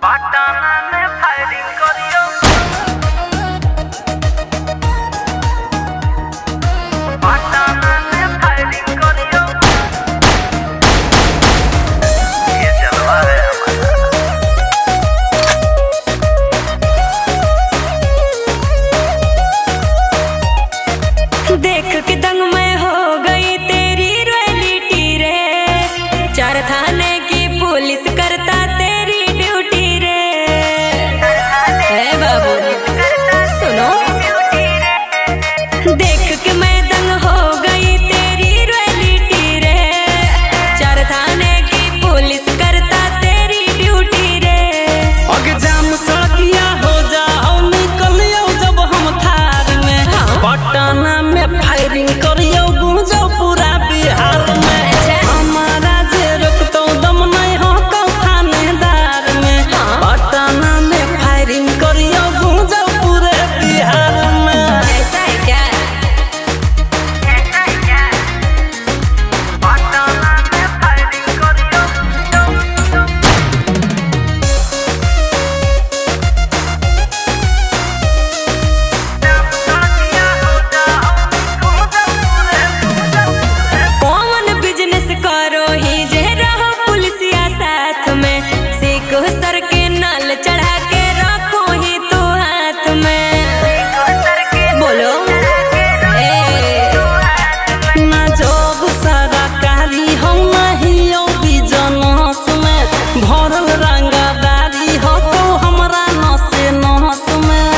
पटना में फायरिंग करियो, पटना में फायरिंग करियो, ये जलवा है हमारा। देख के दंग में हो गई तेरी रॉयलिटी रे, चार थाने की पुलिस करता तेरी ड्यूटी रे। बाबू सुनो, देख के मैं दंग हो गई तेरी रॉयलिटी रे, चार थाने की पुलिस करता तेरी ड्यूटी रे। अगे जाम सड़किया हो जाओ निकलियो जब हम थार में, पटना में फायरिंग करियो गूंजो पूरा बिहार में। हमारा जे रोकतो दम नहीं हो तो थानेदार में, पटना में फायरिंग करियो गूंजो पूरे बिहार में। ऐसा है क्या? पटना में फायरिंग करियो, कौन बिजनेस करो ही जे रहो पुलिसिया साथ में, सीखो सर के नल चढ़ा के रखो ही तू हाथ में। बोलो ना जोग सरकारी हो नहीं हो बिजनस में, भरल रंगदारी हो तो हमरा नसे नहस में।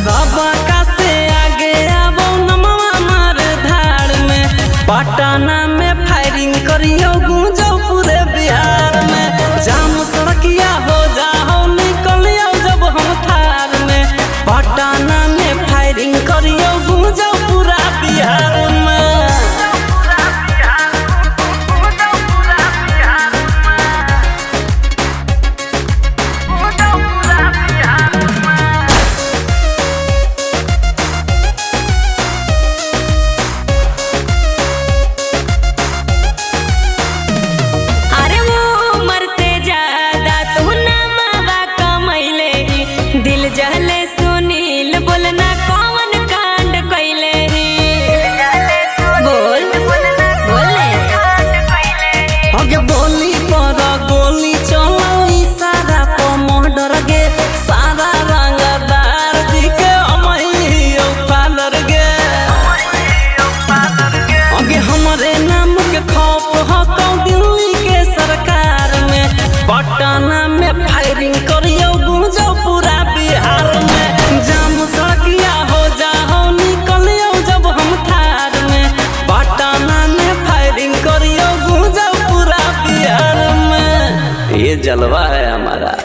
सबका से आगे आबो नमवा मार धार में, पटना में फायरिंग करियो गूंजो पूरे बिहार में। जाम सड़किया हो जाओ निकलियो जब हम थार में, पटना में फायरिंग करियो गूंजो पूरा बिहार में। अरे वो उम्र से ज्यादा तू ना मावा कमैले ही, दिल जहले सुनील बोलना कौन कांड कैले ही। बोल बोले आगे बोली पर गोली चलो इशारा पर मर्डर गे, सारा रंगदार दिखे अमैयो पालर गे। आगे हमारे नाम के खौफ हो तो दिल्ली के सरकार में, पटना में फायरिंग करियो गूंजो पूरा बिहार में। जाम सड़किया हो जाओ निकलियो जब हम थार में, पटना में फायरिंग करियो गूंजो पूरा बिहार में। ये जलवा है हमारा।